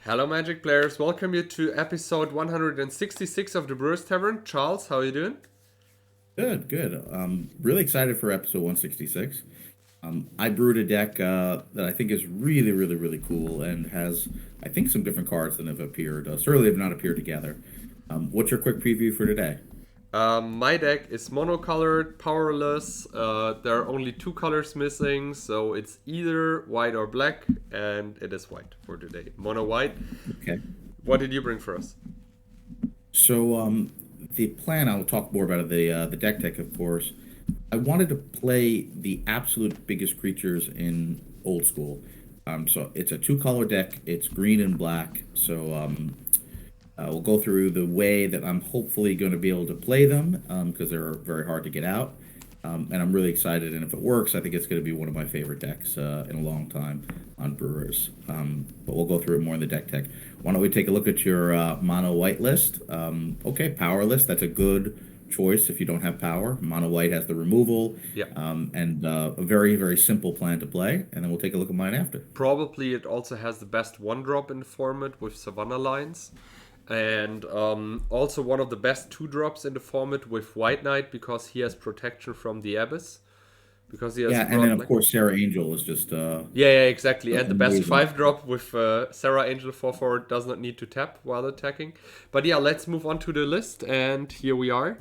Hello, Magic players. Welcome you to episode 166 of the Brewers Tavern. Charles, how are you doing? Good, good. Really excited for episode 166. I brewed a deck that I think is really, really, really cool and has, I think, some different cards than have appeared. Certainly have not appeared together. What's your quick preview for today? My deck is monocolored, powerless. There are only two colors missing, so it's either white or black, and it is white for today. Mono white. Okay. What did you bring for us? So the plan, I'll talk more about it, the deck, of course. I wanted to play the absolute biggest creatures in Old School. So it's a two-color deck. It's green and black. So we'll go through the way that I'm hopefully going to be able to play them because they're very hard to get out. And I'm really excited. And if it works, I think it's going to be one of my favorite decks in a long time on Brewers. But we'll go through it more in the deck tech. Why don't we take a look at your mono white list? Okay, power list. That's a good choice if you don't have power. Mono white has the removal Yeah. and a very, very simple plan to play. And then we'll take a look at mine after. Probably it also has the best one drop in the format with Savannah lines. And also one of the best two drops in the format with White Knight because he has protection from the Abyss. Because he has Yeah, and then brought of course Sarah Angel is just yeah, exactly. And the best amazing. five drop with Sarah Angel 4/4 does not need to tap while attacking. But yeah, let's move on to the list. And here we are.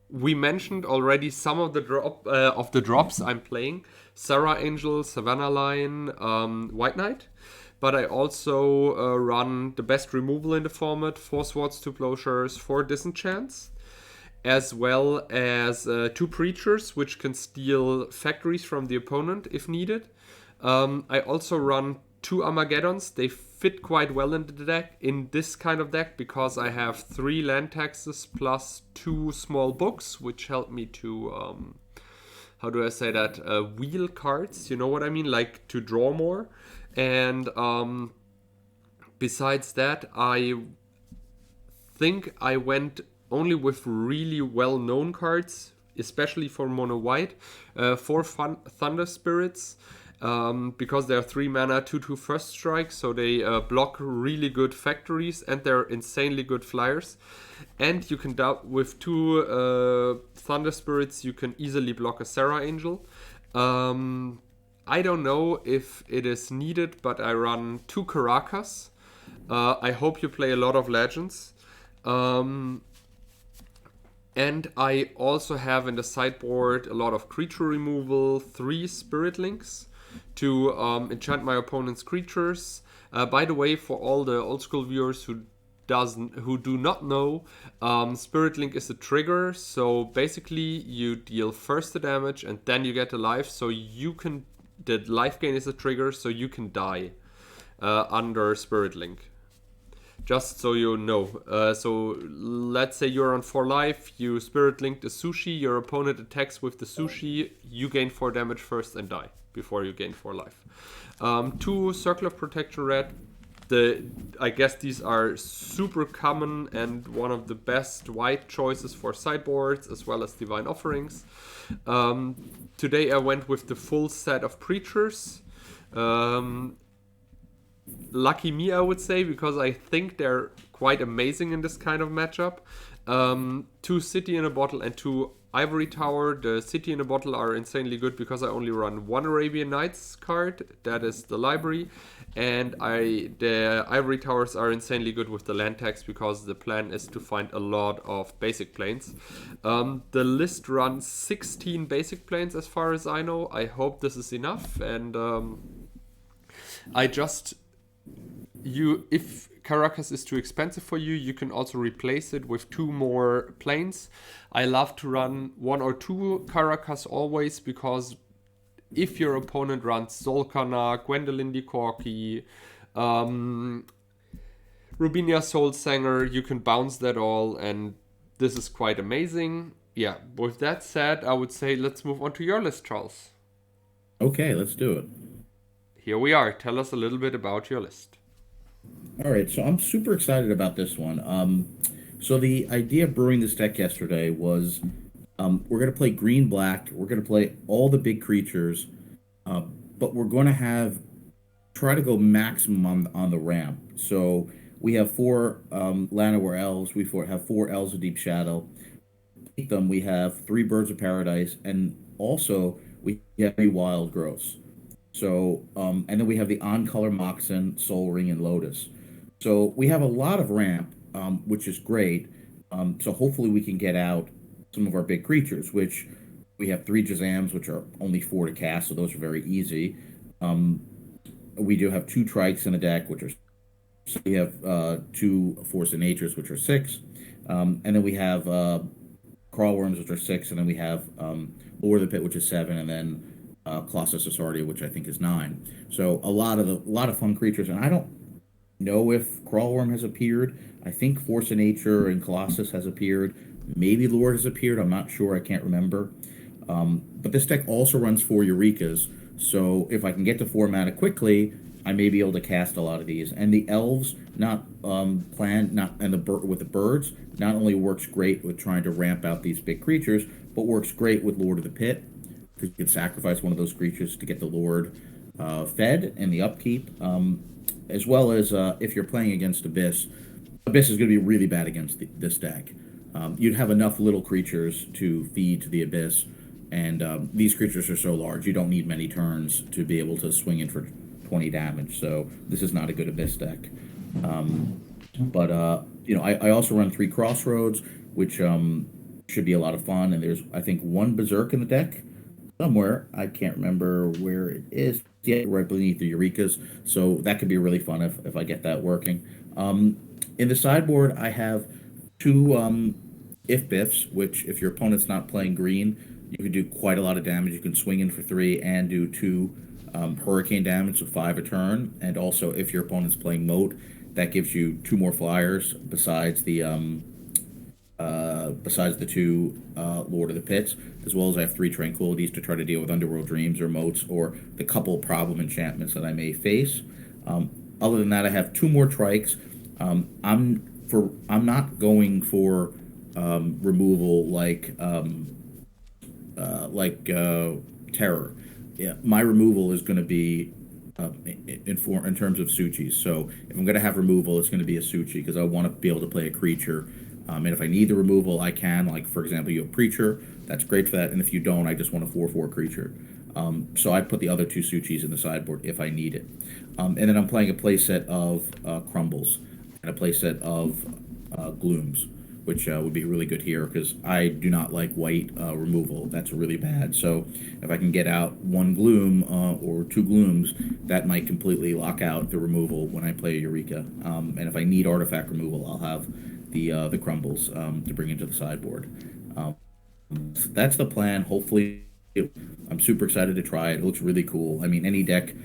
We mentioned already some of the drops I'm playing: Sarah Angel, Savannah Line, White Knight. But I also run the best removal in the format: four Swords, two Plowshares, four Disenchants, as well as two Preachers, which can steal factories from the opponent if needed. I also run two Armageddons. They fit quite well in the deck, in this kind of deck, because I have three land taxes plus two small books, which help me to how do I say that? Wheel cards. You know what I mean? Like to draw more. And besides that, I think I went only with really well-known cards, especially for mono white. Four Thunder Spirits, because they are 3 mana, 2/2 first strike, so they block really good factories and they're insanely good flyers. And you can with two Thunder Spirits, you can easily block a Sarah Angel. I don't know if it is needed, but I run two Caracas. I hope you play a lot of Legends. And I also have in the sideboard a lot of creature removal, three Spirit Links to enchant my opponent's creatures. By the way, for all the old school viewers who do not know, Spirit Link is a trigger. So basically, you deal first the damage and then you get the life. So the life gain is a trigger, so you can die under Spirit Link. Just so you know. So let's say you're on 4 life, you Spirit Link the Sushi, your opponent attacks with the Sushi, you gain 4 damage first and die before you gain 4 life. Two Circle of Protection red. I guess these are super common and one of the best white choices for sideboards as well as Divine Offerings. Today I went with the full set of Preachers. Lucky me, I would say, because I think they're quite amazing in this kind of matchup. Two City in a Bottle and two Ivory Tower. The City in a Bottle are insanely good because I only run one Arabian Nights card, that is the library, and the Ivory Towers are insanely good with the land tax because the plan is to find a lot of basic planes. The list runs 16 basic planes as far as I know. I hope this is enough, and I just if Caracas is too expensive for you, you can also replace it with two more planes. I love to run one or two Caracas always because if your opponent runs Zolkana, Gwendolyn the Corky, Rubinia Soul Sanger, you can bounce that all, and this is quite amazing. Yeah, with that said, I would say let's move on to your list, Charles. Okay, let's do it. Here we are. Tell us a little bit about your list. All right, so I'm super excited about this one. So the idea of brewing this deck yesterday was we're going to play green black. We're going to play all the big creatures, but we're going to have try to go maximum on the ramp. So we have four Llanowar elves. Have four elves of deep shadow. Them we have three birds of paradise, and also we have three wild growths. So and then we have the on color moxen, soul ring, and lotus. So we have a lot of ramp, which is great. So hopefully we can get out some of our big creatures, which we have three Jazams, which are only four to cast, so those are very easy. Um, we do have two trikes in the deck, which are so we have two force of natures, which are six, and then we have crawl worms, which are six, and then we have Lord of the Pit, which is seven, and then Colossus Asardia, which I think is nine. So a lot of fun creatures, and I don't know if crawl worm has appeared. I think Force of Nature and Colossus has appeared. Maybe Lord has appeared. I'm not sure. I can't remember. But this deck also runs four Eurekas, so if I can get to four mana quickly, I may be able to cast a lot of these. And the elves, not planned, not and with the birds, not only works great with trying to ramp out these big creatures, but works great with Lord of the Pit, because you can sacrifice one of those creatures to get the Lord fed and the upkeep, as well as if you're playing against Abyss. Abyss is going to be really bad against this deck. You'd have enough little creatures to feed to the Abyss, and these creatures are so large, you don't need many turns to be able to swing in for 20 damage. So this is not a good Abyss deck. But I also run three Crossroads, which should be a lot of fun. And there's, I think, one Berserk in the deck somewhere. I can't remember where it is. Yeah, right beneath the Eurekas. So that could be really fun if I get that working. In the sideboard, I have two if biffs, which if your opponent's not playing green, you can do quite a lot of damage. You can swing in for three and do two hurricane damage, so five a turn. And also, if your opponent's playing moat, that gives you two more flyers besides the two Lord of the Pits, as well as I have three tranquilities to try to deal with Underworld Dreams or moats or the couple problem enchantments that I may face. Other than that, I have two more trikes. I'm not going for removal like terror. Yeah, my removal is going to be in terms of Suchis. So if I'm going to have removal, it's going to be a Suchi because I want to be able to play a creature. And if I need the removal, I can. Like, for example, you have Preacher. That's great for that. And if you don't, I just want a 4/4 creature. So I put the other two Suchis in the sideboard if I need it. And then I'm playing a playset of Crumbles and a playset of Glooms, which would be really good here because I do not like white removal. That's really bad. So if I can get out one Gloom or two Glooms, that might completely lock out the removal when I play a Eureka. And if I need artifact removal, I'll have the Crumbles to bring into the sideboard. That's the plan. Hopefully, I'm super excited to try it. It looks really cool. I mean, any deck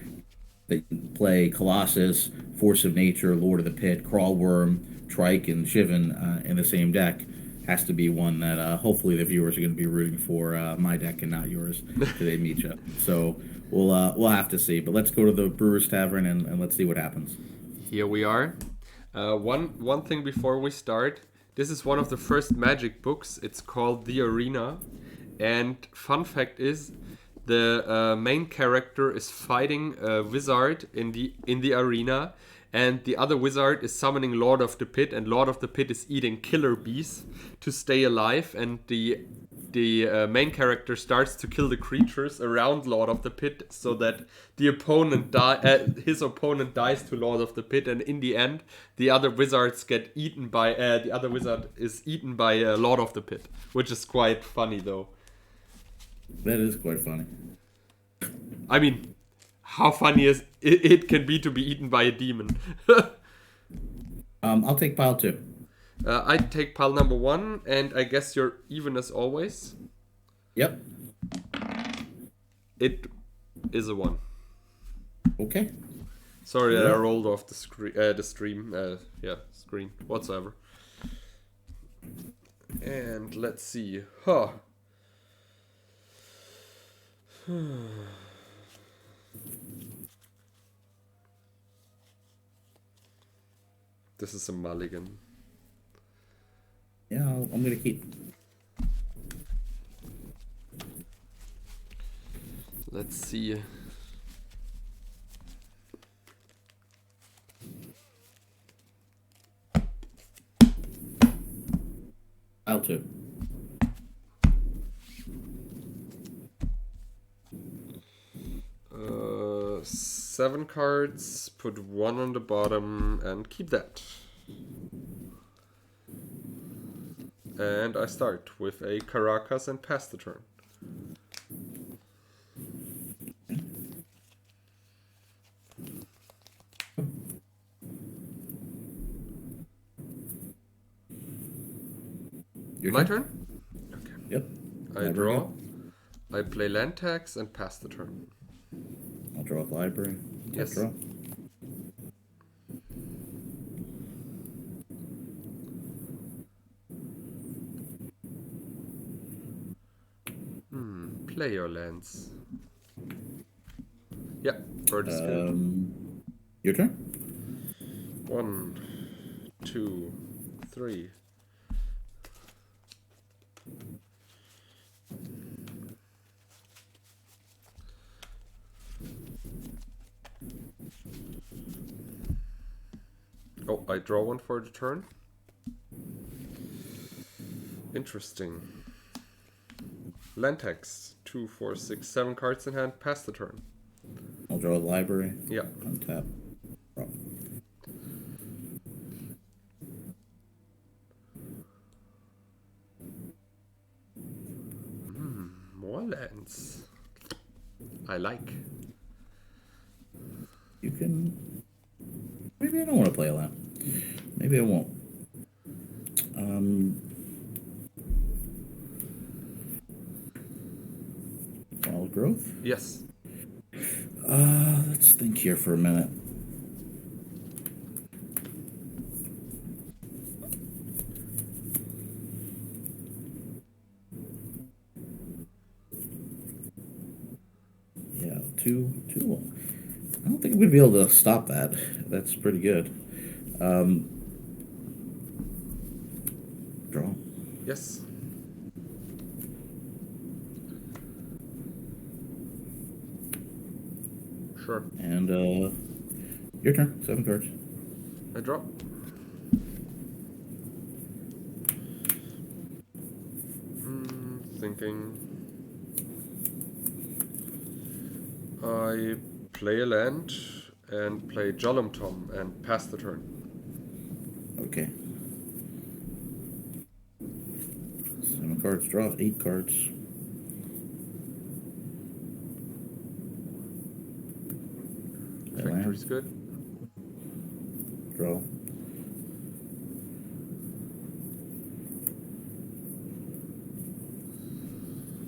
that you play Colossus, Force of Nature, Lord of the Pit, Crawl Worm, Trike, and Shivan in the same deck has to be one that hopefully the viewers are going to be rooting for my deck and not yours today, Mitja. So we'll have to see. But let's go to the Brewers Tavern and let's see what happens. Here we are. One thing before we start. This is one of the first Magic books. It's called The Arena. And fun fact is, the main character is fighting a wizard in the arena, and the other wizard is summoning Lord of the Pit, and Lord of the Pit is eating killer bees to stay alive, and the main character starts to kill the creatures around Lord of the Pit so that the opponent his opponent dies to Lord of the Pit, and in the end the other wizards get eaten by the other wizard is eaten by Lord of the Pit, which is quite funny though. That is quite funny. I mean, how funny is it can be to be eaten by a demon. I'll take pile 2. I take pile number 1, and I guess you're even as always. Yep. It is a 1. Okay. Sorry that I rolled off the stream. Screen whatsoever. And let's see. This is a mulligan. Yeah, I'm gonna keep. Let's see. Pile 2. Seven cards, put one on the bottom, and keep that. And I start with a Caracas and pass the turn. My turn? Okay. Yep. I draw. I play land tax and pass the turn. I'll draw a library. Yes. Draw. Play your lands. Yeah, bird is good. Your turn? 1, 2, 3. Oh, I draw one for the turn. Interesting. Land tax. 2, 4, 6, 7 cards in hand. Pass the turn. I'll draw a library. Yeah. Untap. Draw. More lands. I like. You can... Maybe I don't want to play a land. Maybe I won't. Wild growth? Yes. Let's think here for a minute. Yeah, two. I don't think I'm going to be able to stop that. That's pretty good. Draw. Yes. Sure. And your turn. 7 cards. I draw. Thinking. I play a land and play Jollum Tom and pass the turn. Okay. 7 cards. Draw. 8 cards. Factory's good. Draw.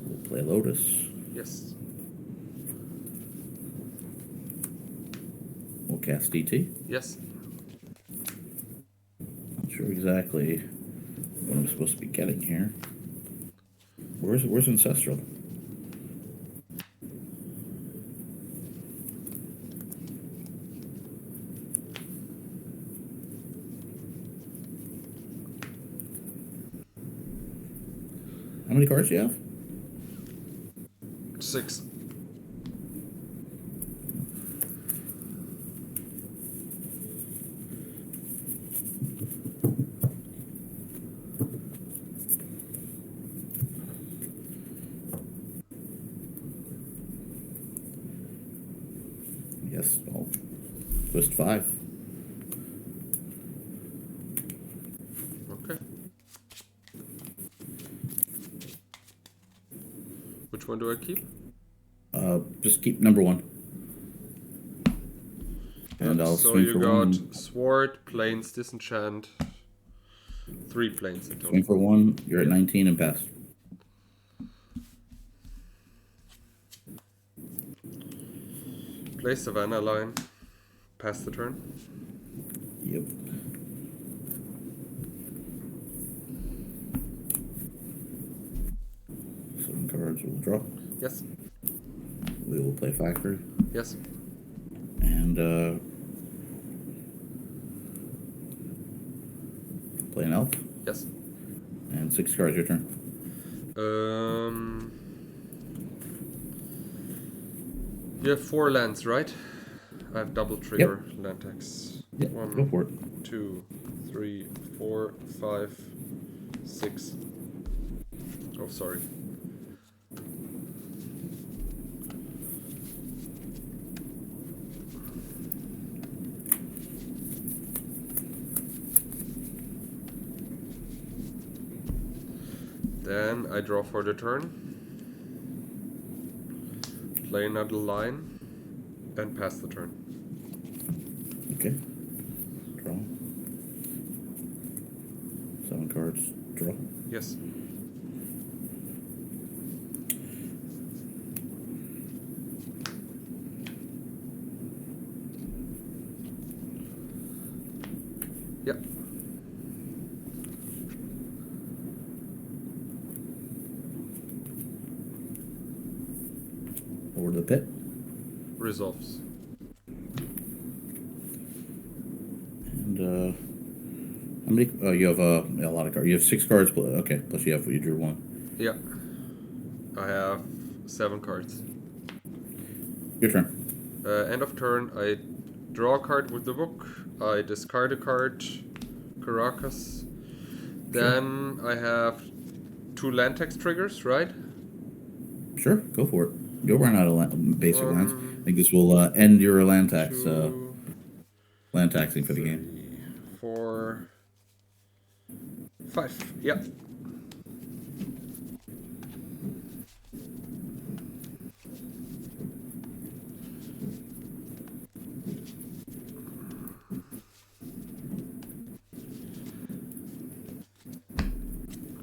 We'll play Lotus. Yes. We'll cast DT. Yes. Not sure exactly what I'm supposed to be getting here. Where's Ancestral? How many cards do you have? 6. Yes, I'll twist 5. Okay. Which one do I keep? Just keep number 1. And I'll so swing you for got 1. Sword, Plains, Disenchant, 3 Plains in total. Swing for 1. You're at 19 and pass. Play Savannah line. Pass the turn. Yep. Seven cards will draw. Yes. We will play Factory. Yes. And play an elf. Yes. And 6 cards, your turn. You have 4 lands, right? I have double trigger land tax. Yep, go for it. 2, 3, 4, 5, 6, Oh, sorry. Then I draw for the turn, play another line, and pass the turn. Okay. Draw. 7 cards. Draw. Yes. Yeah. Over to the pit. Resolves. And how many? Oh, you have a lot of cards. You have 6 cards. Okay, plus you drew 1. Yeah. I have 7 cards. Your turn. End of turn, I draw a card with the book. I discard a card, Caracas. Then I have 2 land tax triggers, right? Sure, go for it. You'll run out of basic lands. I think this will end your land tax. 2, land taxing for the 3, game. 4, 5. Yeah.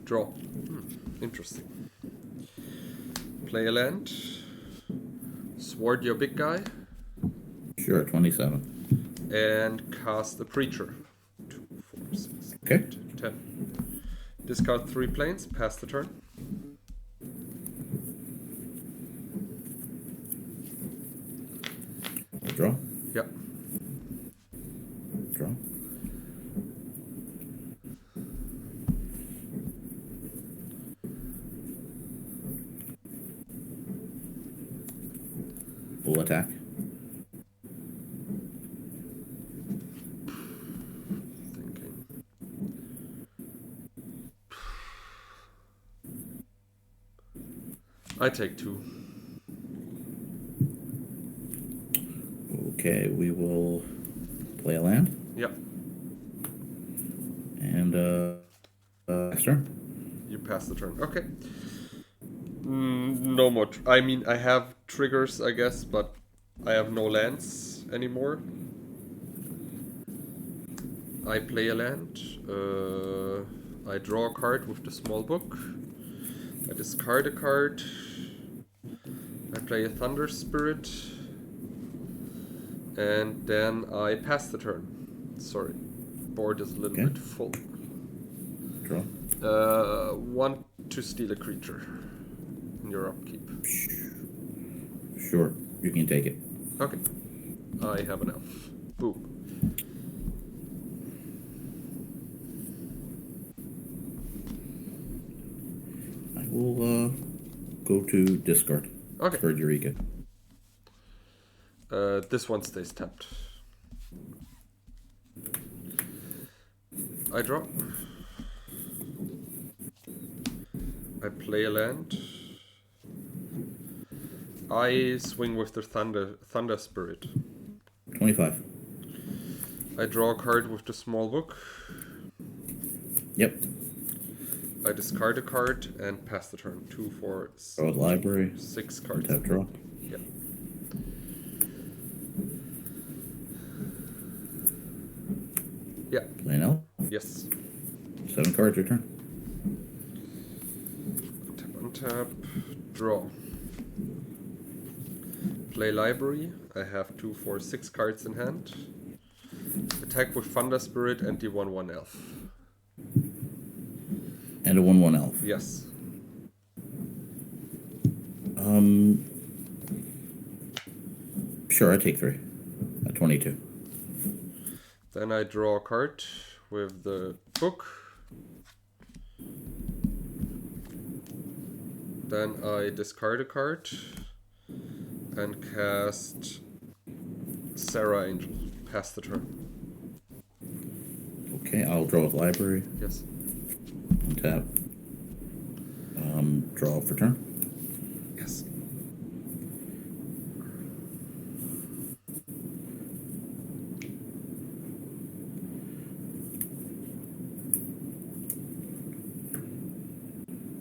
Draw. Interesting. Play a land. Sword your big guy. Sure, 27. And cast a preacher. 2, 4, 6, Okay. 8, 10. Discard 3 planes. Pass the turn. Draw. Yeah. Draw. Full attack. Thinking. I take 2. Okay, we will play a land. Yeah. And next turn. You pass the turn. Okay. No more. I mean, I have triggers, I guess, but I have no lands anymore. I play a land. I draw a card with the small book. I discard a card. I play a Thunder Spirit. And then I pass the turn. Sorry. Board is a little Okay. bit full. Draw. Want to steal a creature in your upkeep. Sure, you can take it. Okay. I have an elf. Boom. I will go to discard. Okay. For Eureka. This one stays tapped. I draw. I play a land. I swing with the Thunder Spirit. 25. I draw a card with the small book. Yep. I discard a card and pass the turn. 2, 4, Draw the library. 6 cards. Tap draw. Yeah. Yeah. Play an elf. Yes. 7 cards, your turn. Untap. Draw. Play library. I have 2, 4, 6 cards in hand. Attack with Thunder Spirit and the 1/1 elf. And a 1/1 elf. Yes. Sure, I take 3. 22. Then I draw a card with the book. Then I discard a card and cast Sarah Angel. Pass the turn. Okay, I'll draw with library. Yes. Untap. Draw for turn. Yes.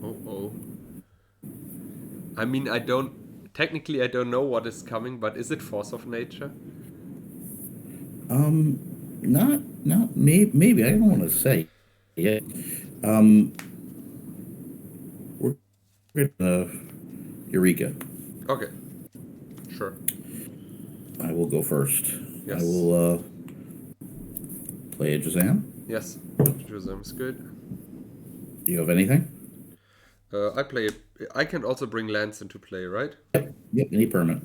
Oh. I mean, technically I don't know what is coming, but is it force of nature? Not maybe. I don't want to say. Yeah. We're gonna Eureka. Okay. Sure. I will go first. Yes. I will play a Jazam. Yes. Josem is good. Do you have anything? I can also bring lands into play, right? Yep. Any permanent.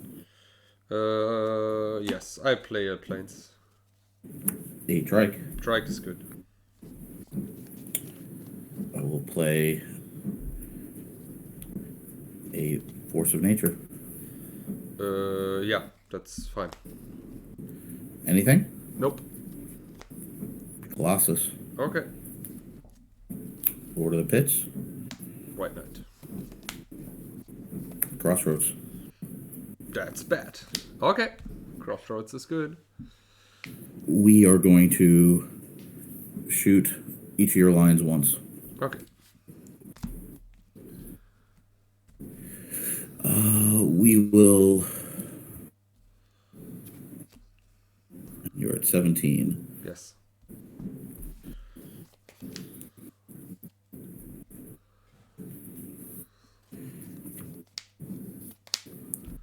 Yes. I play a plains. A Trike. Trike is good. I will play a Force of Nature. Yeah, that's fine. Anything? Nope. Colossus. Okay. Lord of the Pits. White Knight. Crossroads. That's bad. Okay. Crossroads is good. We are going to shoot each of your lines once. Okay. We will. You're at 17. Yes.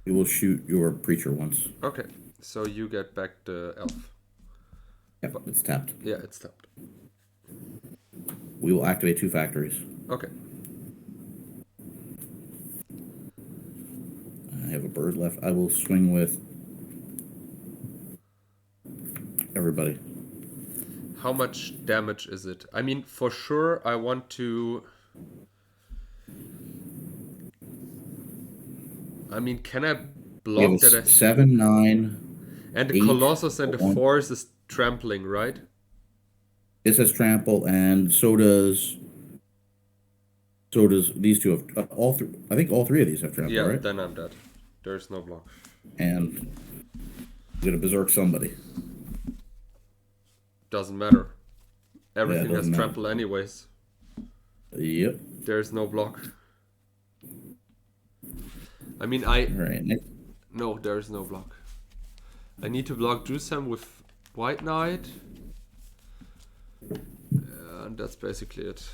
We will shoot your preacher once. Okay. So you get back the elf. Yep, it's tapped. Yeah, it's tapped. We will activate 2 factories. Okay. I have a bird left. I will swing with everybody. How much damage is it? I mean, for sure, I want to... I mean, can I We have block that? a 7, 9, And the 8, Colossus and the 1. Force is trampling, right? It says trample, and so does these two. Have all three. I think all 3 of these have trample, Yeah, right? then I'm dead. There's no block. And I'm gonna berserk somebody. Doesn't matter. Everything doesn't has matter. trample anyways. Yep. There's no block. I mean, All right. Next. No, there's no block. I need to block Jusam with White Knight. And that's basically it.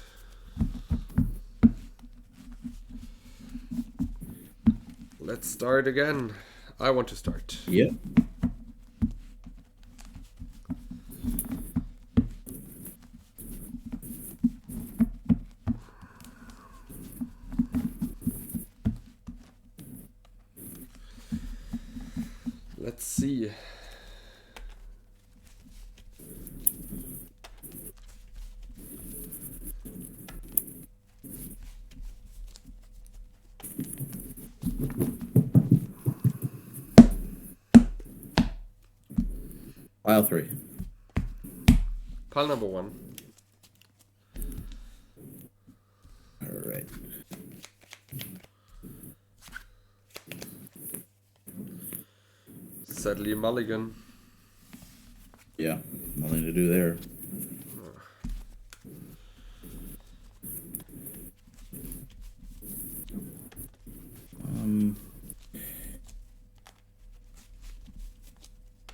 Let's start again. I want to start. Yep. Let's see. Pile 3. Pile number 1. All right. Sadly, Mulligan. Yeah. Nothing to do there.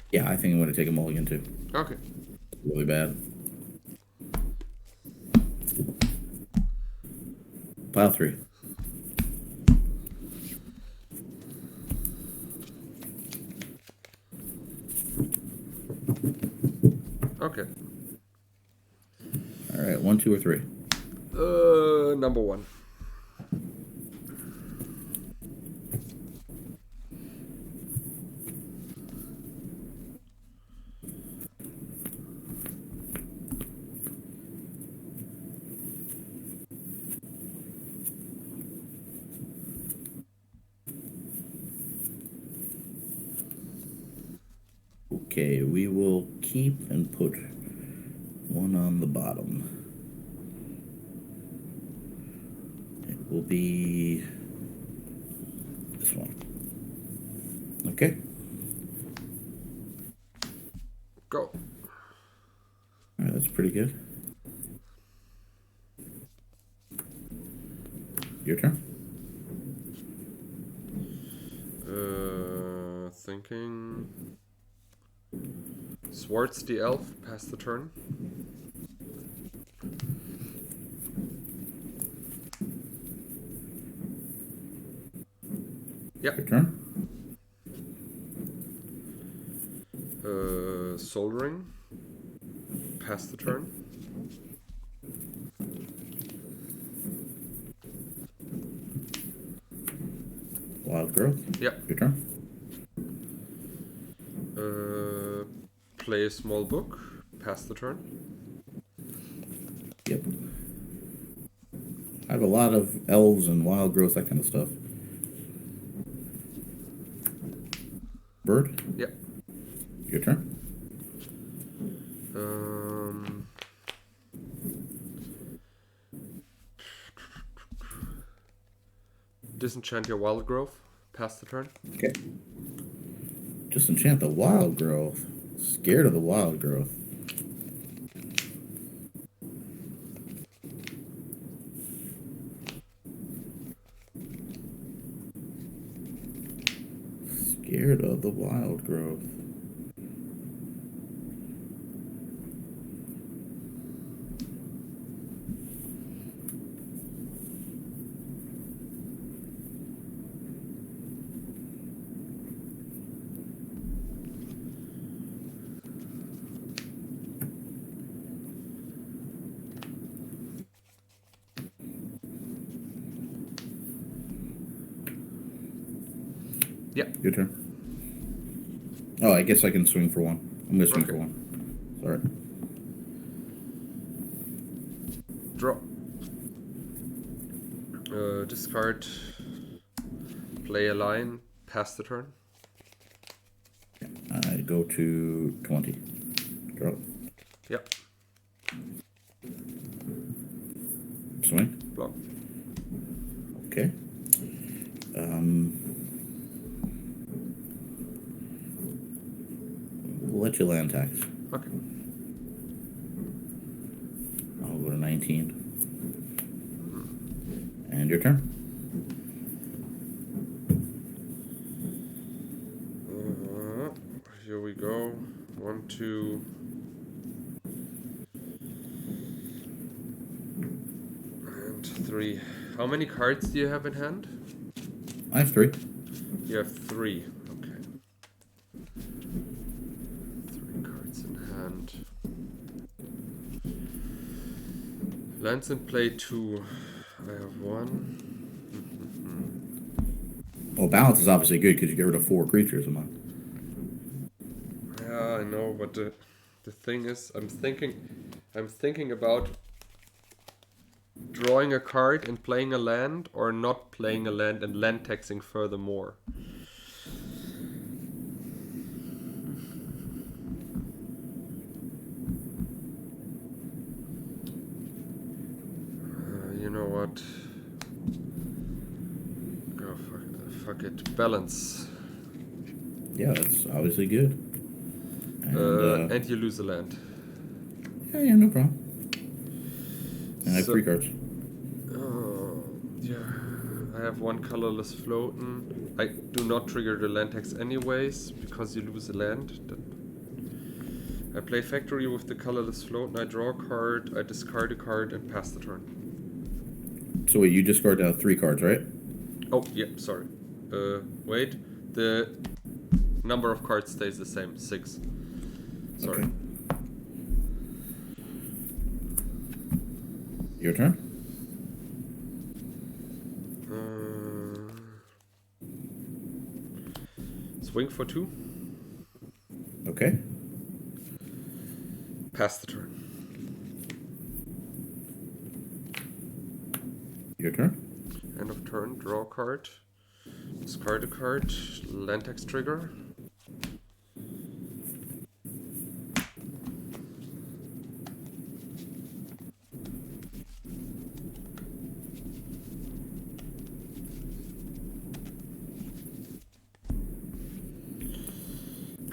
Yeah, I think I'm going to take a mulligan too. Okay. Really bad. Pile 3. Okay. All right. 1, 2, or 3. Number 1. Okay, we will keep and put 1 on the bottom. will be this one. Okay. Go. All right, that's pretty good. Your turn. Thinking. Swartz the elf, pass the turn. Yep. Your turn. Soldering, pass the turn. Wild growth. Yep. Your turn. Play a small book, pass the turn. Yep. I have a lot of elves and wild growth, that kind of stuff. Bird. Yep. Your turn. Disenchant your wild growth, pass the turn. Okay. Disenchant the wild growth. Scared of the wild growth. Scared of the wild growth. Yep. Your turn. Oh, I guess I can swing for one. I'm gonna swing for one. Sorry. Draw. Discard. Play a line, pass the turn. I go to 20. Draw. Yep. Swing. Block. Okay. We'll let you land tax. Okay. I'll go to 19. And your turn. Here we go. 1, 2. And 3. How many cards do you have in hand? I have 3. You have 3. Okay. 3 cards in hand. Lands in play 2. I have 1. Well, balance is obviously good because you get rid of 4 creatures a month. Yeah, I know, but the thing is, I'm thinking about drawing a card and playing a land, or not playing a land and land taxing furthermore. You know what? Oh, fuck it. Balance. Yeah, that's obviously good. And you lose a land. Yeah, no problem. And I have So- 3 cards. Oh, yeah. I have 1 colorless floating. I do not trigger the land tax anyways, because you lose a land. I play factory with the colorless float, and I draw a card, I discard a card, and pass the turn. So wait, you discard 3 cards, right? Oh, yeah, sorry. Wait. The number of cards stays the same, 6. Sorry. Okay. Your turn. Swing for 2. Okay. Pass the turn. Your turn. End of turn, draw a card. Discard a card. Land tax trigger.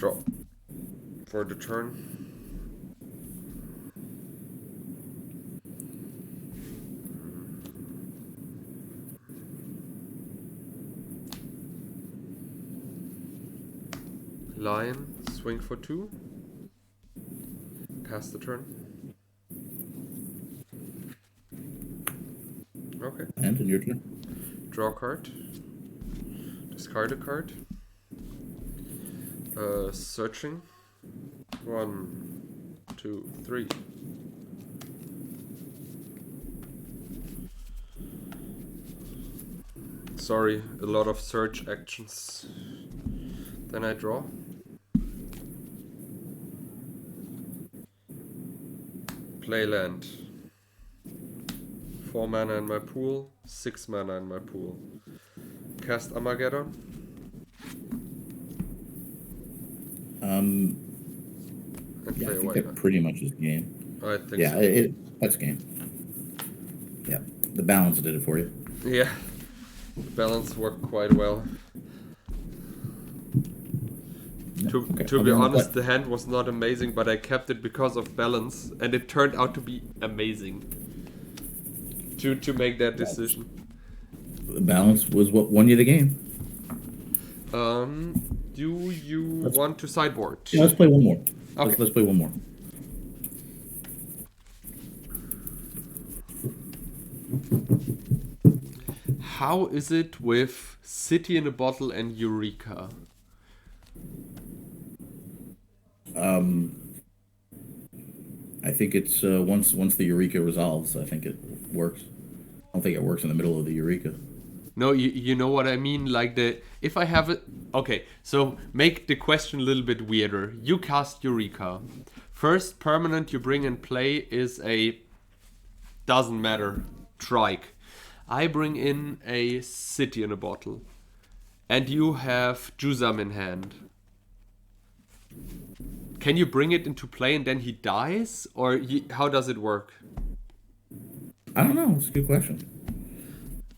Draw for the turn. Lion, swing for 2. Pass the turn. Okay. And in your turn. Draw a card. Discard a card. Searching. 1, 2, 3. Sorry, a lot of search actions. Then I draw. Play land. 4 mana in my pool, 6 mana in my pool. Cast Armageddon. And Yeah, play I think away. that pretty much is game. I think Yeah, so. that's game. Yeah, the balance did it for you. Yeah, the balance worked quite well. To be honest, the hand was not amazing, but I kept it because of balance, and it turned out to be amazing. To make that decision. The balance was what won you the game. Do you want to sideboard? Yeah, let's play one more. Okay. Let's play one more. How is it with City in a Bottle and Eureka? I think it's once the Eureka resolves, I think it works. I don't think it works in the middle of the Eureka. No, you know what I mean? Like if I have it... Okay, so make the question a little bit weirder. You cast Eureka. First permanent you bring in play is a... Doesn't matter. Trike. I bring in a City in a Bottle. And you have Juzam in hand. Can you bring it into play and then he dies? Or how does it work? I don't know. It's a good question.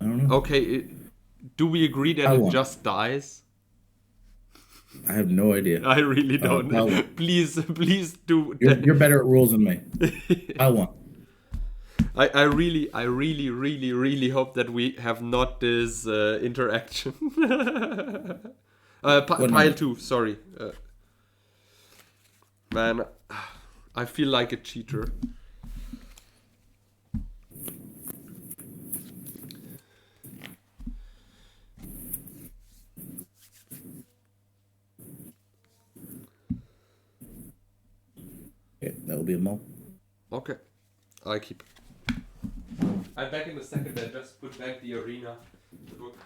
I don't know. Okay, do we agree that it just dies? I have no idea. I really don't. Please do. You're better at rules than me. I won. I really hope that we have not this interaction. Pile 2, sorry. Man, I feel like a cheater. Okay, that will be a mull. Okay, I keep. I'm back in a second. I just put back the arena, the book.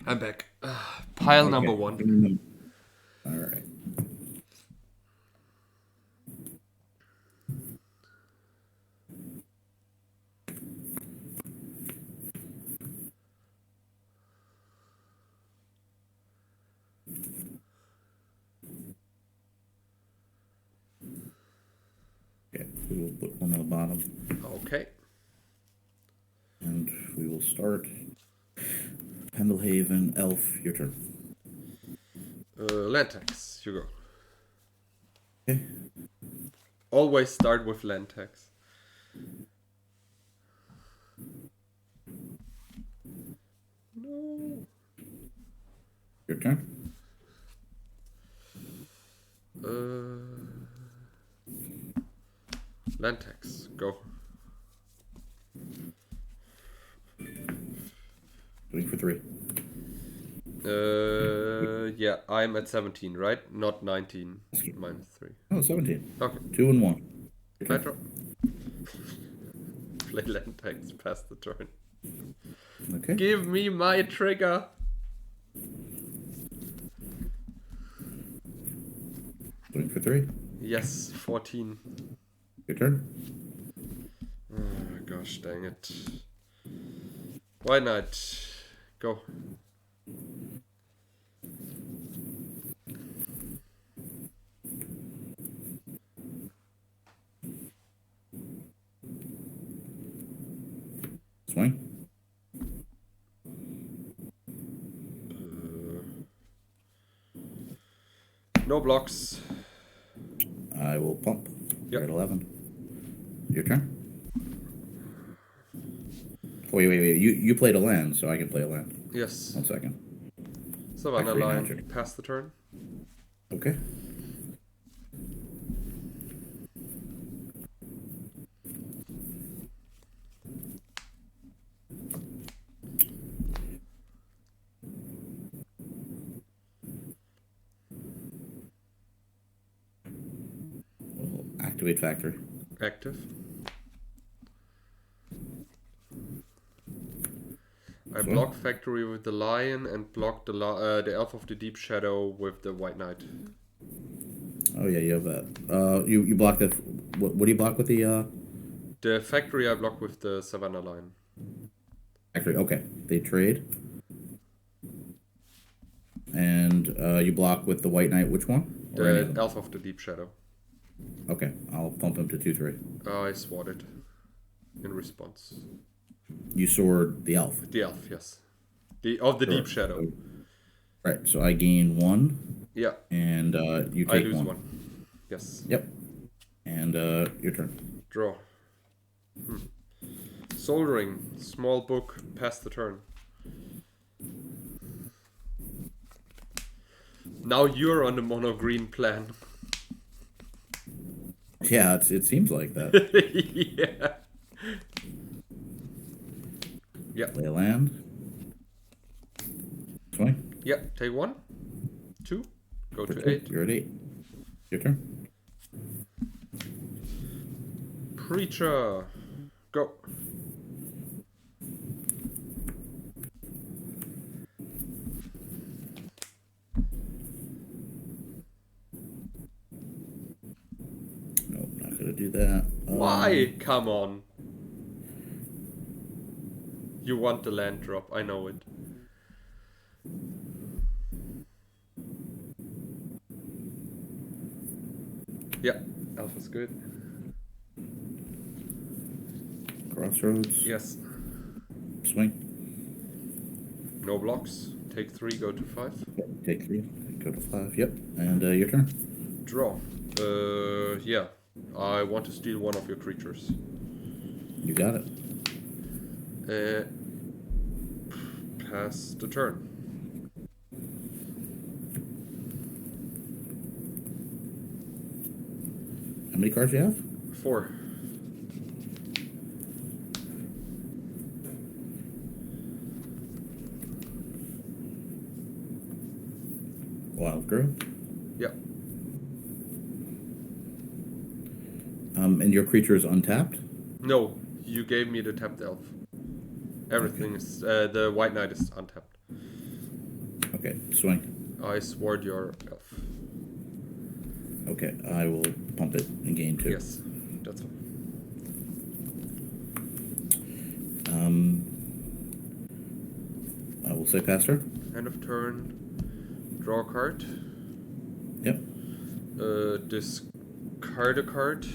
I'm back. Pile number 1. All right. Okay, we will put one on the bottom. Okay. And we will start. Pendlehaven, Elf, your turn. Land tax, you go. Okay. Always start with land tax. No. Your turn. Land tax, go. Doing for 3. Yeah, I'm at 17, right? Not 19. Minus 3. Oh, 17. Okay. 2 and 1. I draw. Play land tax, pass the turn. Okay. Give me my trigger. Doing for 3. Yes, 14. Your turn. Oh gosh, dang it. Why not? Go. Swing. No blocks. I will pump. You're Yep. at 11. Your turn. Wait. You played a land, so I can play a land. Yes. 1 second. Savannah Actually, now line. Pass the turn. Okay. We'll activate factory. Active. I Sorry? block factory with the lion and block the elf of the deep shadow with the white knight. Oh yeah, you have that. You block the. What do you block with the The factory I block with the Savannah line. factory? Okay, they trade. And you block with the white knight. Which one? Or any of The them? elf of the deep shadow. Okay, I'll pump him to 2/3. I swatted in response. You sword the elf. The elf, yes. The of the Sure. deep shadow. Right. So I gain 1, Yeah, and you I take lose 1. one. Yes. Yep. And your turn. Draw. Soldering. Small book. Pass the turn. Now you're on the mono green plan. Yeah, it seems like that. Yeah. Yeah. Play a land. Swing. Yeah. Take 1. 2. Go For to 2. 8. You're at 8. Your turn. Preacher. Go. Nope, not gonna do that. Why? Come on. You want the land drop. I know it. Yeah. Alpha's good. Crossroads. Yes. Swing. No blocks. Take 3. Go to 5. Yep, take 3. Go to 5. Yep. And your turn. Draw. Yeah. I want to steal one of your creatures. You got it. Pass the turn. How many cards you have? 4. Wild Girl. Yeah. And your creature is untapped? No, you gave me the tapped elf. Everything is the white knight is untapped. Okay, swing. I sword your elf. Okay, I will pump it and gain 2. Yes, that's all. I will say pass her. End of turn. Draw a card. Yep. Discard a card.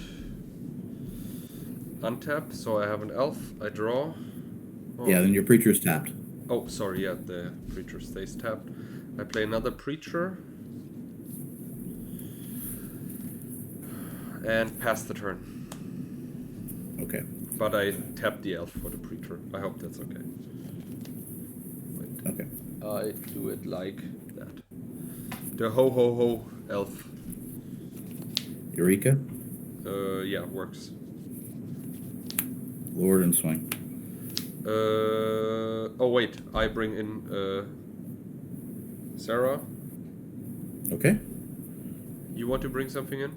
Untap, so I have an elf. I draw. Oh. Yeah, then your preacher is tapped. Oh, sorry, yeah, the preacher stays tapped. I play another preacher. And pass the turn. Okay. But I tap the elf for the preacher. I hope that's okay. Wait. Okay. I do it like that. The ho elf. Eureka. Yeah, works. Lord and swing. Oh wait, I bring in Sarah. Okay. You want to bring something in?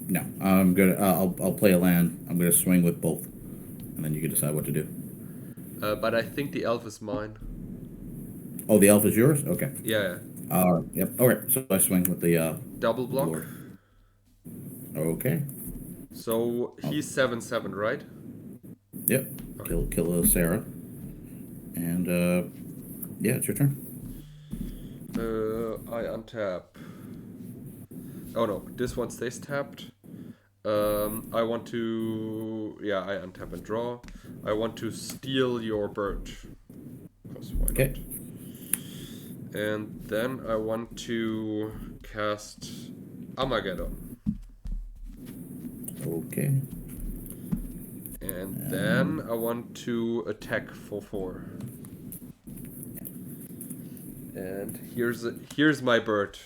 No. I'm gonna. I'll play a land. I'm gonna swing with both, and then you can decide what to do. But I think the elf is mine. Oh, the elf is yours. Okay. Yeah. Yep. All right. So I swing with the Double block. Lord. Okay. So he's 7/7, right? Yep. Okay. Kill Sarah. And yeah, it's your turn. I untap. Oh no, this one stays tapped. I want to... Yeah, I untap and draw. I want to steal your bird. Because why Okay. not? And then I want to cast Armageddon. Okay. And then I want to attack for 4. And here's my bird.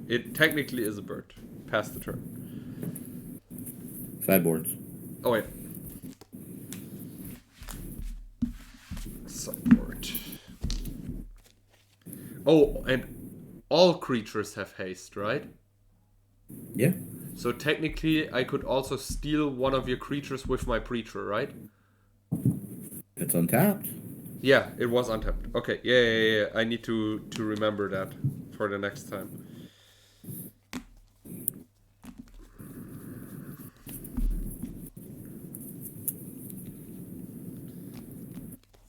It technically is a bird. Pass the turn. Sideboards. Oh wait. Sideboard. Oh, and all creatures have haste, right? Yeah. So technically I could also steal one of your creatures with my preacher, right? It's untapped. Yeah, it was untapped. Okay, yeah. I need to remember that for the next time.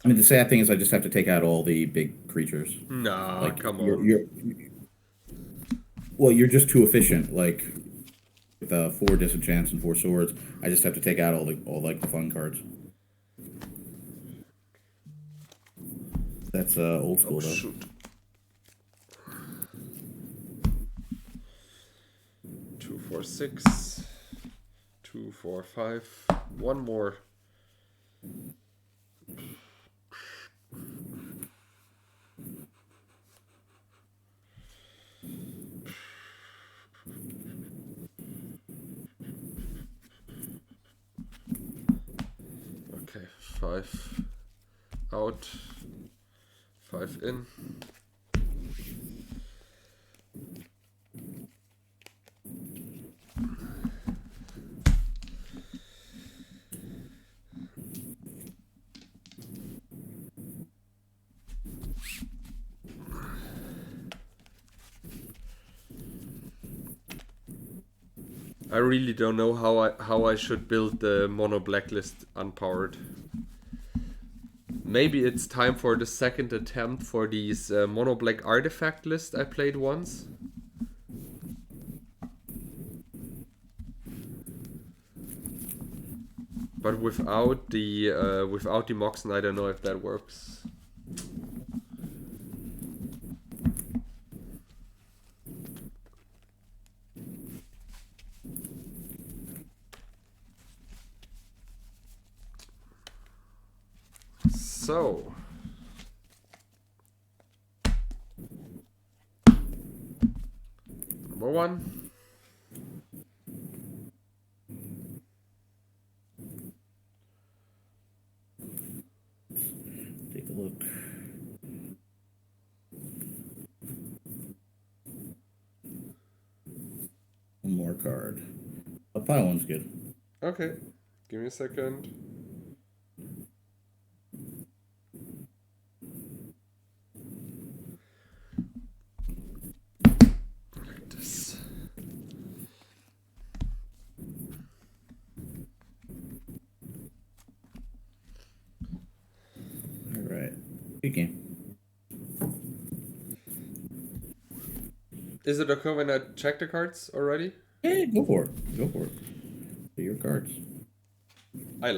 I mean, the sad thing is I just have to take out all the big creatures. Nah, Like come on. You're just too efficient. Like with 4 disenchants and 4 swords, I just have to take out all the fun cards. That's old school though. Shoot. 2, 4, 6. 2, 4, 5. One more. Okay, 5 out, 5 in. I really don't know how I should build the mono blacklist unpowered. Maybe it's time for the second attempt for these mono black artifact list I played once. But without the Moxen, I don't know if that works. So, number 1. Take a look. One more card. A pile one's good. Okay, give me a second. Like this. All right. Good game. Is it okay when I check the cards already? Hey, go for it. Go for it. They're your cards. I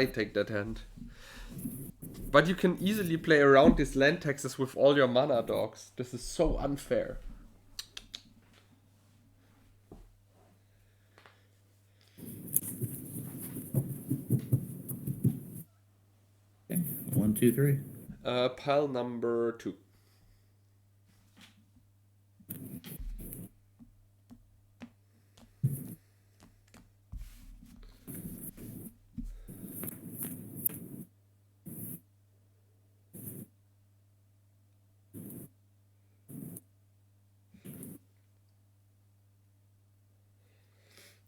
take that hand. But you can easily play around these land taxes with all your mana dogs. This is so unfair. Okay. 1, 2, 3. Pile number 2.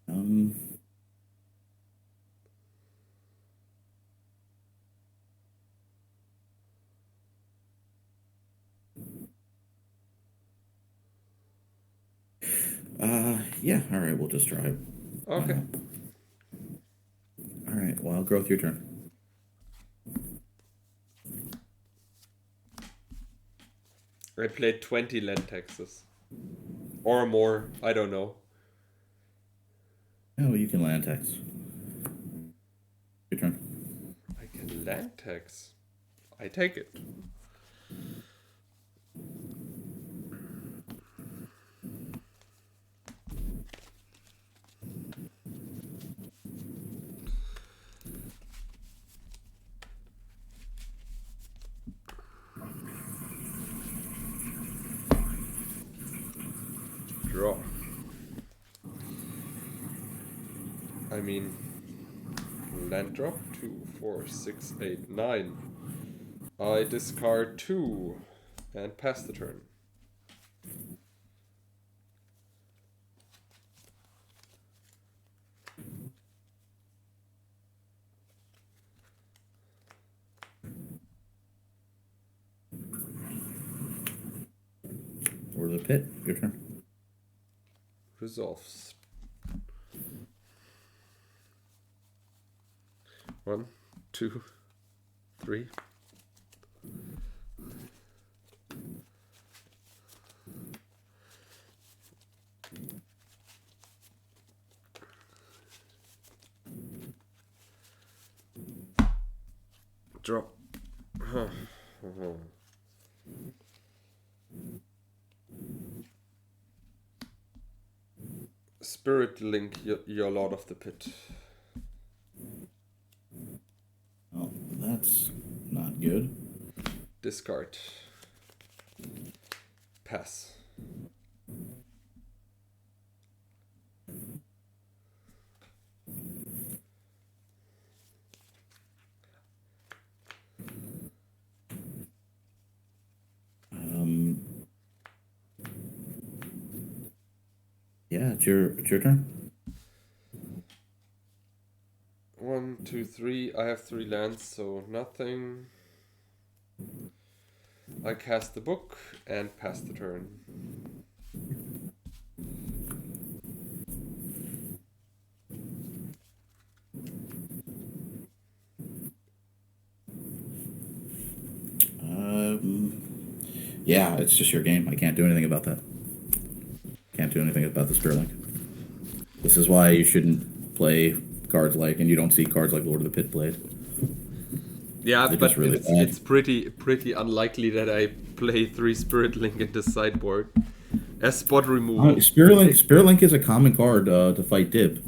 Um. Yeah. All right. We'll just try. Okay. All right. Wild growth. Your turn. I played 20 land taxes. Or more, I don't know. Oh, you can land tax. Your turn. I can land tax. I take it. Draw. I mean, land drop 2, 4, 6, 8, 9. I discard 2 and pass the turn. Or the pit. Your turn. Resolves. 1, 2, 3. Drop. Spirit link your Lord of the Pit. Oh, that's not good. Discard. Pass. Yeah, it's your turn. 1, 2, 3. I have 3 lands, so nothing. I cast the book and pass the turn. Yeah, it's just your game. I can't do anything about that. Can't do anything about the Spirit Link. This is why you shouldn't play cards like, and you don't see cards like Lord of the Pit played. Yeah, They're but just really it's pretty unlikely that I play 3 Spirit Link in the sideboard as spot removal. Spirit Link is a common card to fight Dib.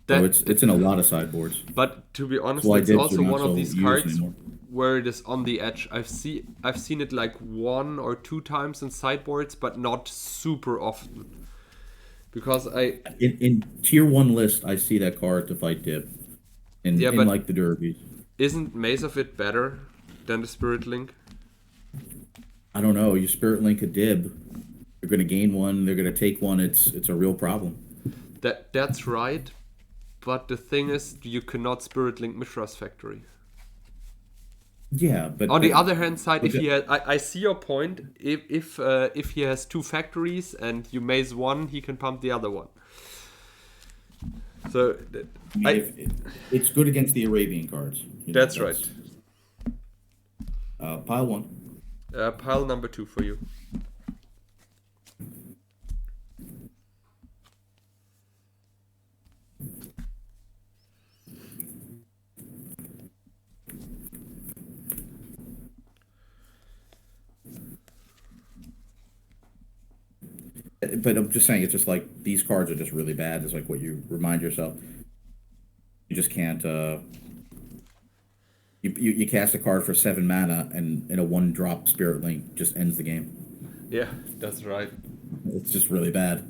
So That, it's in a lot of sideboards. but to be That's honest, why it's Dibs are also not one of so these used cards anymore. where it is on the edge. I've seen it like 1 or 2 times in sideboards, but not super often. Because In tier 1 list, I see that card to fight Dib. yeah, In but like the derbies. isn't Maze of It better than the Spirit Link? I don't know. You Spirit Link a Dib. They're going to gain 1. They're going to take 1. It's a real problem. That's right, but the thing is, you cannot Spirit Link Mishra's Factory. Yeah, but On the other hand side, if okay. he has, I see your point. If he has 2 factories and you maze 1, he can pump the other one. So I mean, it's good against the Arabian cards. That's right. Pile 1. Pile number 2 for you. But I'm just saying, it's just like these cards are just really bad. It's like what you remind yourself. You just can't. You cast a card for 7 mana, and in a 1-drop Spirit Link just ends the game. Yeah, that's right. It's just really bad.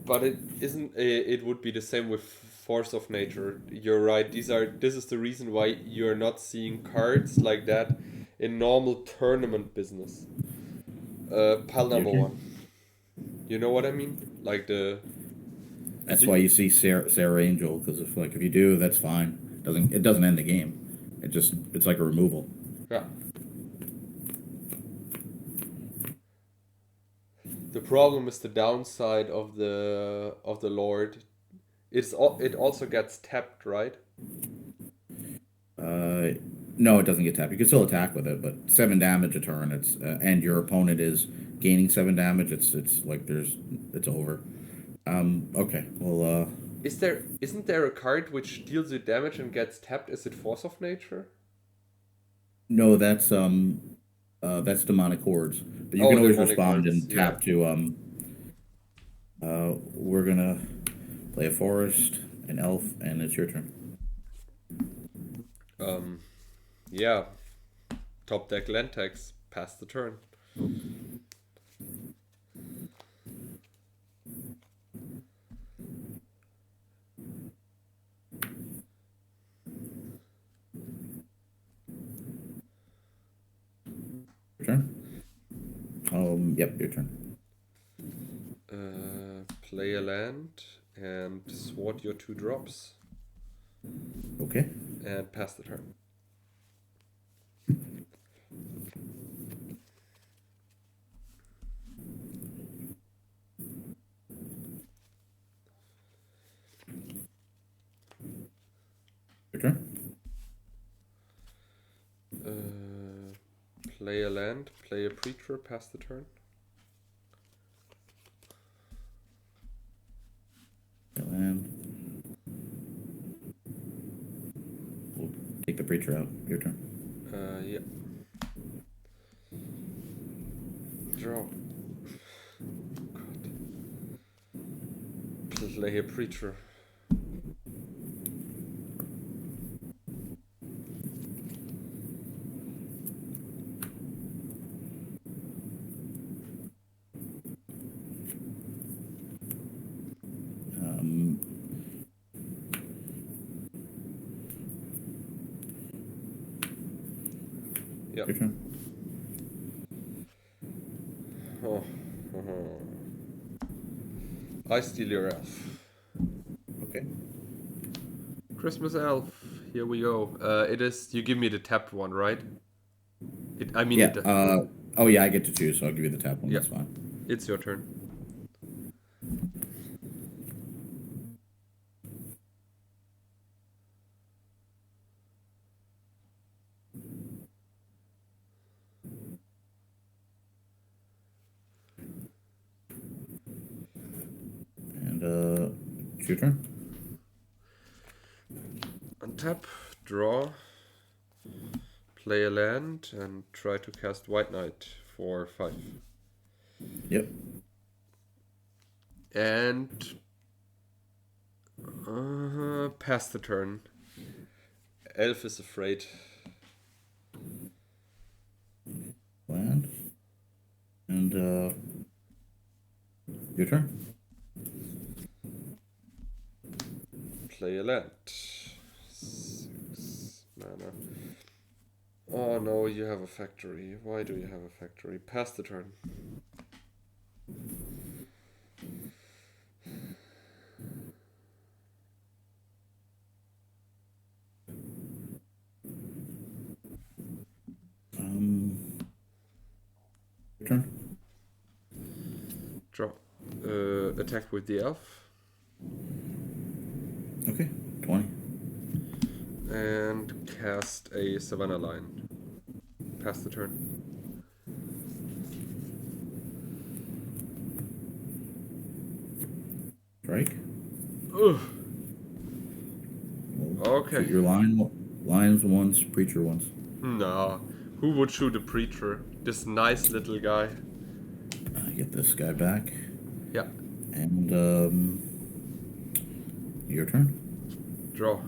But it isn't. It would be the same with Force of Nature. You're right. This is the reason why you're not seeing cards like that in normal tournament business. Pile number 1. You know what I mean? Like the. That's why you see Sarah Angel, because if you do, that's fine. It doesn't end the game. It's like a removal. Yeah. The problem is the downside of the Lord. It also gets tapped, right? No, it doesn't get tapped. You can still attack with it, but 7 damage a turn. It's and your opponent is gaining 7 damage. It's like it's over. Okay. Well. Isn't there a card which deals you damage and gets tapped? Is it Force of Nature? No, that's demonic hordes. But you Oh, can always demonic respond hordes. and Yeah. tap to we're gonna play a forest, an elf, and it's your turn. Yeah. Top deck land tax. Pass the turn. Your turn. Yep, your turn. Play a land and sword your 2 drops Okay. and pass the turn. Your turn. Play a land, play a preacher, pass the turn. And we'll take the preacher out. Your turn. Yeah. Draw. God. Play a preacher. Yep. Your turn. Oh. I steal your elf. Okay. Christmas elf. Here we go. It is. You give me the tapped one, right? I mean. Yeah. Oh yeah, I get to choose, so I'll give you the tap one. Yeah. That's fine. It's your turn. And it's your turn. Untap, draw, play a land, and try to cast White Knight for 5. Yep. And pass the turn. Elf is afraid. Land. And your turn. Play a land. 6 mana. Oh no, you have a factory. Why do you have a factory? Pass the turn. Your turn. Draw. Attack with the elf. Okay. 20. And cast a Savannah line. Pass the turn. Strike. Ugh. We'll Okay. shoot your lines once, preacher once. Nah. Who would shoot a preacher? This nice little guy. Get this guy back. Yeah. And your turn. Draw.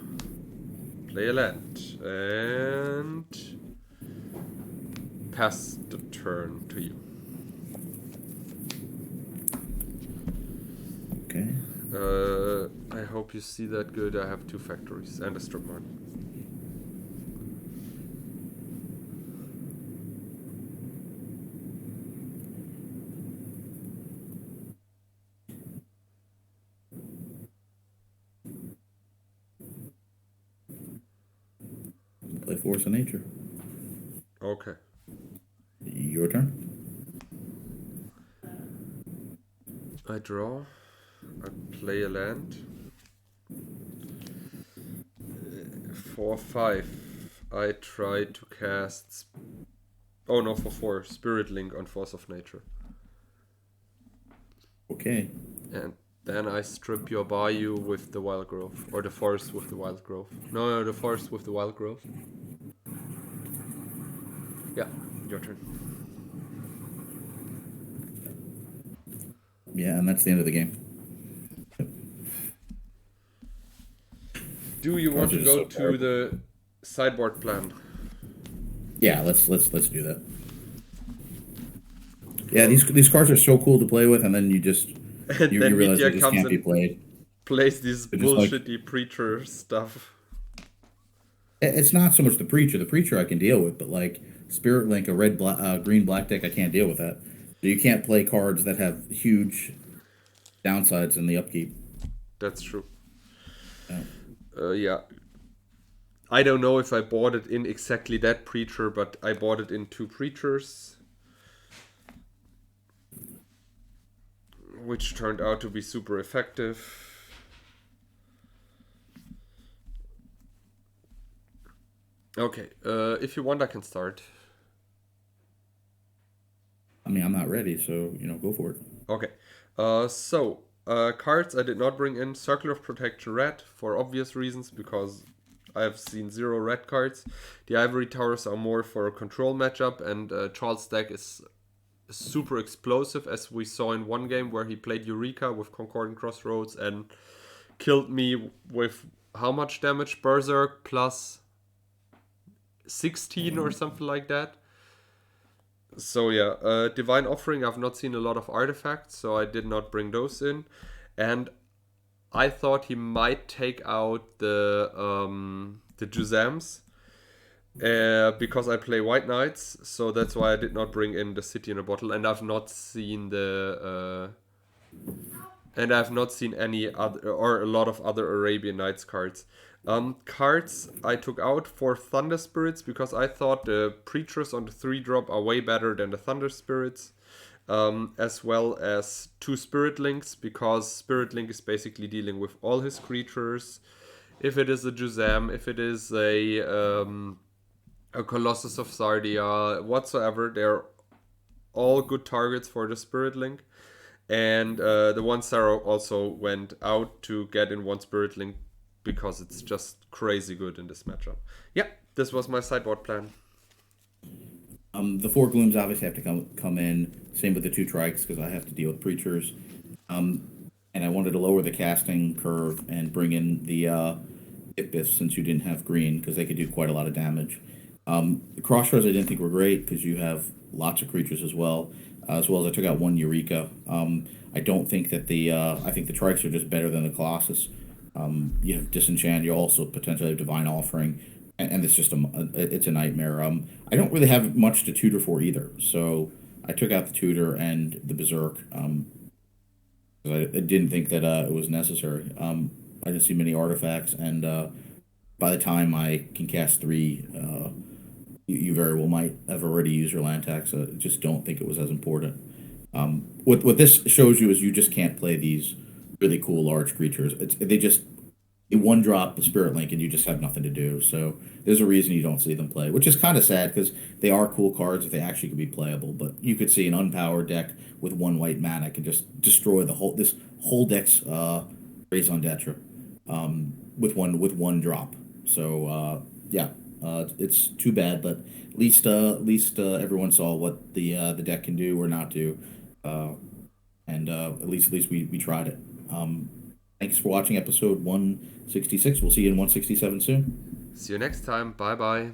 Play a land. And pass the turn to you. Okay. I hope you see that good. I have 2 factories and a strip mine. Play force of nature. Okay. Your turn. I draw. I play a land. 4/5. I try to cast. Oh no, for 4 Spirit Link on Force of Nature. Okay. And then I strip your Bayou with the Wild Growth. Or the Forest with the Wild Growth. No, the Forest with the Wild Growth. Yeah, your turn. Yeah, and that's the end of the game. Do you want Cards are to just go so to terrible. the sideboard plan? Yeah, let's do that. Yeah, these cards are so cool to play with, and then you And then realize they Mitja just comes can't be and played. plays this They're just like bullshitty preacher stuff. it's not so much the preacher. The preacher I can deal with, but like Spirit Link, a red, green, black deck, I can't deal with that. So you can't play cards that have huge downsides in the upkeep. That's true. Yeah. Yeah. I don't know if I bought it in exactly that preacher, but I bought it in 2 preachers. Which turned out to be super effective. Okay, if you want, I can start. I mean, I'm not ready, so go for it. Okay, cards I did not bring in. Circle of Protection Red, for obvious reasons, because I have seen 0 red cards. The Ivory Towers are more for a control matchup, and Charles' deck is super explosive, as we saw in one game where he played Eureka with Concordant Crossroads and killed me with how much damage? Berserk plus 16 or something like that. So yeah, Divine Offering, I've not seen a lot of artifacts, so I did not bring those in. And I thought he might take out the Juzams, because I play White Knights, so that's why I did not bring in the City in a Bottle, and I've not seen any other or a lot of other Arabian Nights cards. Cards I took out for Thunder Spirits because I thought the Preachers on the 3-drop are way better than the Thunder Spirits, as well as 2 Spirit Links, because Spirit Link is basically dealing with all his creatures. If it is a Juzam, if it is a Colossus of Sardia, whatsoever, they're all good targets for the Spirit Link. And the 1 Sarrow also went out to get in 1 Spirit Link because it's just crazy good in this matchup. Yeah, this was my sideboard plan. The 4 Glooms obviously have to come in. Same with the 2 Trikes because I have to deal with Preachers. And I wanted to lower the casting curve and bring in the Ipis since you didn't have green because they could do quite a lot of damage. The Crossroads I didn't think were great because you have lots of creatures as well as I took out 1 Eureka. I don't think that I think the Trikes are just better than the Colossus. You have Disenchant, you also potentially have Divine Offering, and it's just it's a nightmare. I don't really have much to tutor for either, so I took out the tutor and the Berserk. I didn't think that it was necessary. I didn't see many artifacts, and by the time I can cast 3, you very well might have already used your land tax. I just don't think it was as important. What this shows you is you just can't play these really cool large creatures. They just 1-drop the Spirit Link and you just have nothing to do. So there's a reason you don't see them play, which is kind of sad because they are cool cards if they actually could be playable. But you could see an Unpowered deck with 1 white mana can just destroy this whole deck's raison d'etre with one drop. So yeah, it's too bad, but at least everyone saw what the deck can do or not do, and at least we tried it. Thanks for watching episode 166. We'll see you in 167 soon. See you next time. Bye bye.